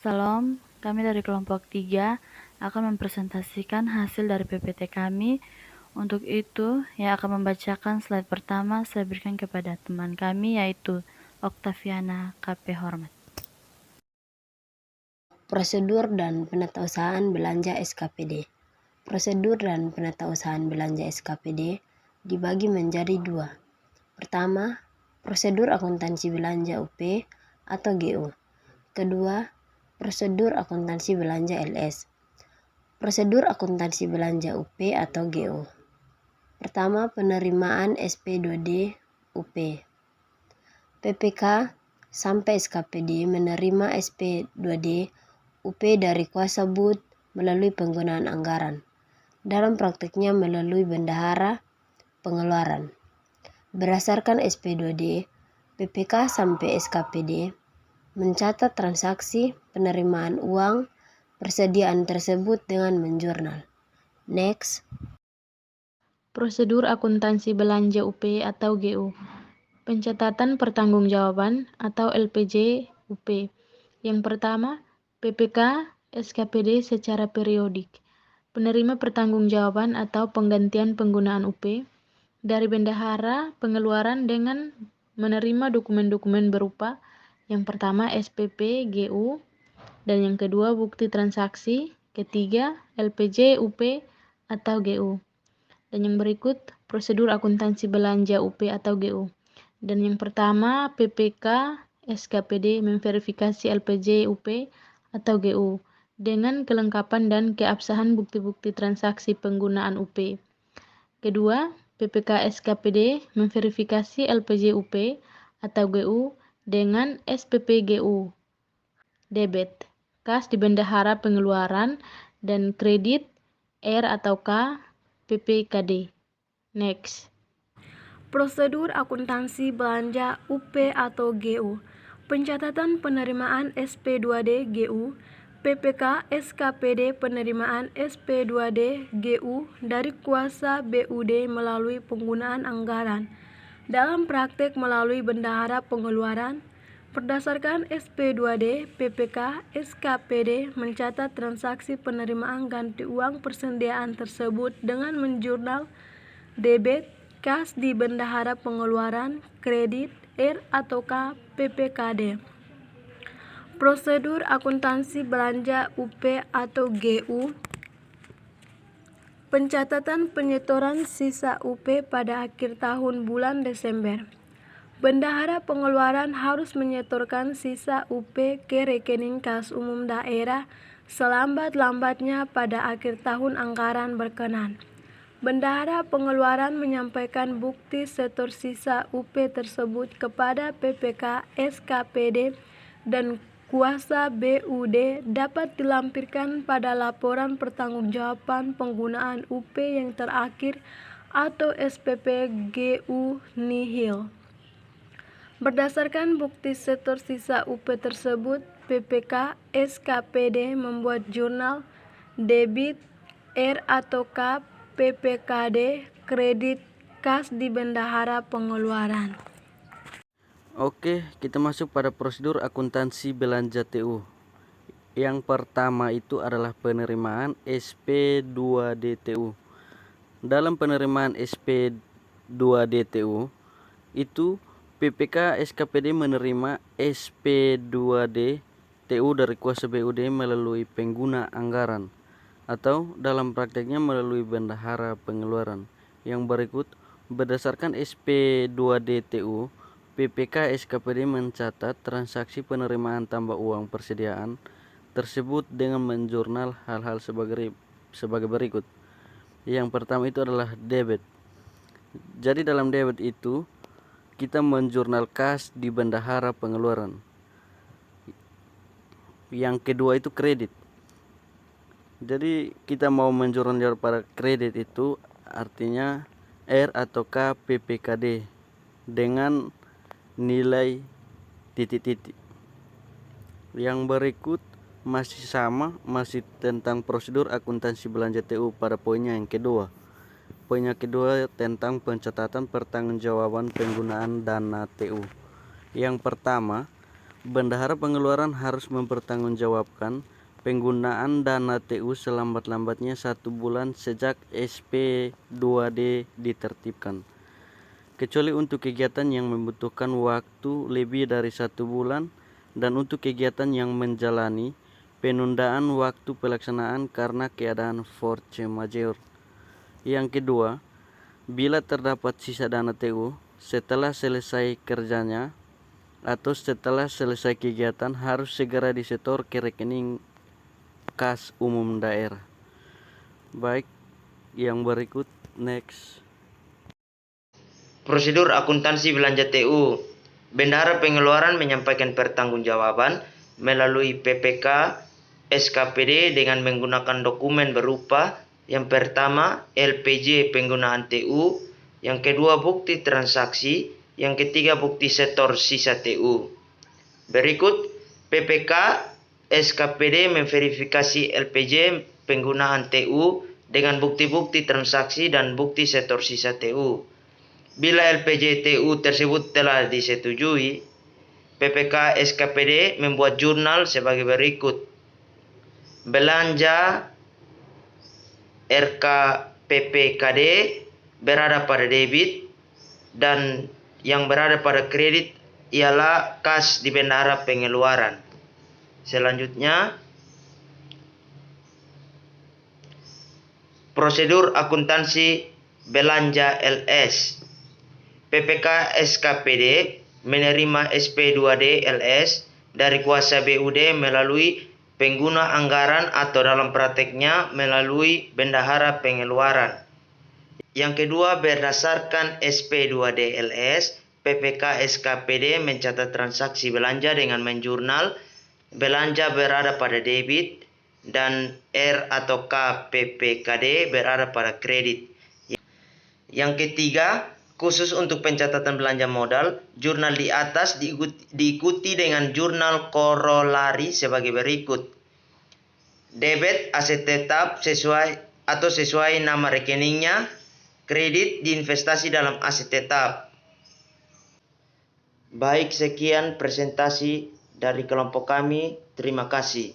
Salam, kami dari kelompok 3 akan mempresentasikan hasil dari PPT kami. Untuk itu, yang akan membacakan slide pertama saya berikan kepada teman kami yaitu Oktaviana KP Hormat. Prosedur dan penatausahaan belanja SKPD. Prosedur dan penatausahaan belanja SKPD dibagi menjadi dua. Pertama, prosedur akuntansi belanja UP atau GU. Kedua, prosedur akuntansi belanja LS. Prosedur akuntansi belanja UP atau GU. Pertama, penerimaan SP2D UP. PPK sampai SKPD menerima SP2D UP dari kuasa BUD melalui penggunaan anggaran. Dalam praktiknya melalui bendahara pengeluaran. Berdasarkan SP2D, PPK sampai SKPD mencatat transaksi penerimaan uang persediaan tersebut dengan menjurnal. Next. Prosedur akuntansi belanja UP atau GU. Pencatatan pertanggungjawaban atau LPJ UP. Yang pertama, PPK SKPD secara periodik. Penerima pertanggungjawaban atau penggantian penggunaan UP dari bendahara pengeluaran dengan menerima dokumen-dokumen berupa yang pertama SPP GU dan yang kedua bukti transaksi, ketiga LPJ UP atau GU. Dan yang berikut prosedur akuntansi belanja UP atau GU. Dan yang pertama PPK SKPD memverifikasi LPJ UP atau GU dengan kelengkapan dan keabsahan bukti-bukti transaksi penggunaan UP. Kedua, PPK SKPD memverifikasi LPJ UP atau GU dengan SPP GU, debit, kas di bendahara pengeluaran, dan kredit R atau K PPKD. Next. Prosedur akuntansi belanja UP atau GU. Pencatatan penerimaan SP2D GU, PPK SKPD penerimaan SP2D GU dari kuasa BUD melalui penggunaan anggaran. Dalam praktek melalui bendahara pengeluaran, berdasarkan SP2D, PPK SKPD mencatat transaksi penerimaan ganti uang persediaan tersebut dengan menjurnal debit, kas di bendahara pengeluaran, kredit, R atau K PPKD. Prosedur akuntansi belanja UP atau GU. Pencatatan penyetoran sisa UP pada akhir tahun bulan Desember. Bendahara pengeluaran harus menyetorkan sisa UP ke rekening kas umum daerah selambat-lambatnya pada akhir tahun anggaran berkenan. Bendahara pengeluaran menyampaikan bukti setor sisa UP tersebut kepada PPK SKPD dan kuasa BUD dapat dilampirkan pada laporan pertanggungjawaban penggunaan UP yang terakhir atau SPP GU nihil. Berdasarkan bukti setor sisa UP tersebut, PPK SKPD membuat jurnal debit R atau K PPKD kredit kas di bendahara pengeluaran. Oke, kita masuk pada prosedur akuntansi belanja TU. Yang pertama itu adalah penerimaan SP2DTU. Dalam penerimaan SP2DTU itu PPK SKPD menerima SP2D TU dari kuasa BUD melalui pengguna anggaran atau dalam prakteknya melalui bendahara pengeluaran. Yang berikut, berdasarkan SP2D TU, PPK SKPD mencatat transaksi penerimaan tambah uang persediaan tersebut dengan menjurnal hal-hal sebagai berikut. Yang pertama itu adalah debit. Jadi dalam debit itu kita menjurnal kas di bendahara pengeluaran. Yang kedua itu kredit. Jadi kita mau menjurnal pada kredit itu artinya R atau K PPKD dengan nilai titik-titik. Yang berikut masih sama, masih tentang prosedur akuntansi belanja TU pada poinnya yang kedua. Poinnya kedua tentang pencatatan pertanggungjawaban penggunaan dana TU. Yang pertama, Bendahara pengeluaran harus mempertanggungjawabkan penggunaan dana TU selambat-lambatnya 1 bulan sejak SP2D ditertibkan, kecuali untuk kegiatan yang membutuhkan waktu lebih dari 1 bulan dan untuk kegiatan yang menjalani penundaan waktu pelaksanaan karena keadaan force majeure. Yang kedua, bila terdapat sisa dana TU setelah selesai kerjanya atau setelah selesai kegiatan harus segera disetor ke rekening kas umum daerah. Baik, yang berikut next. Prosedur akuntansi belanja TU. Bendahara pengeluaran menyampaikan pertanggungjawaban melalui PPK SKPD dengan menggunakan dokumen berupa yang pertama LPJ penggunaan TU, yang kedua bukti transaksi, yang ketiga bukti setor sisa TU. Berikut PPK SKPD memverifikasi LPJ penggunaan TU dengan bukti-bukti transaksi dan bukti setor sisa TU. Bila LPJ TU tersebut telah disetujui, PPK SKPD membuat jurnal sebagai berikut. Belanja RKPPKD berada pada debit dan yang berada pada kredit ialah kas di bendahara pengeluaran. Selanjutnya, prosedur akuntansi belanja LS. PPK SKPD menerima SP2D LS dari kuasa BUD melalui pengguna anggaran atau dalam prakteknya melalui bendahara pengeluaran. Yang kedua, berdasarkan SP2D LS, PPK SKPD mencatat transaksi belanja dengan menjurnal belanja berada pada debit dan R atau K PPKD berada pada kredit. Yang ketiga, khusus untuk pencatatan belanja modal, jurnal di atas diikuti dengan jurnal korolari sebagai berikut. Debit aset tetap sesuai nama rekeningnya, kredit diinvestasi dalam aset tetap. Baik, sekian presentasi dari kelompok kami. Terima kasih.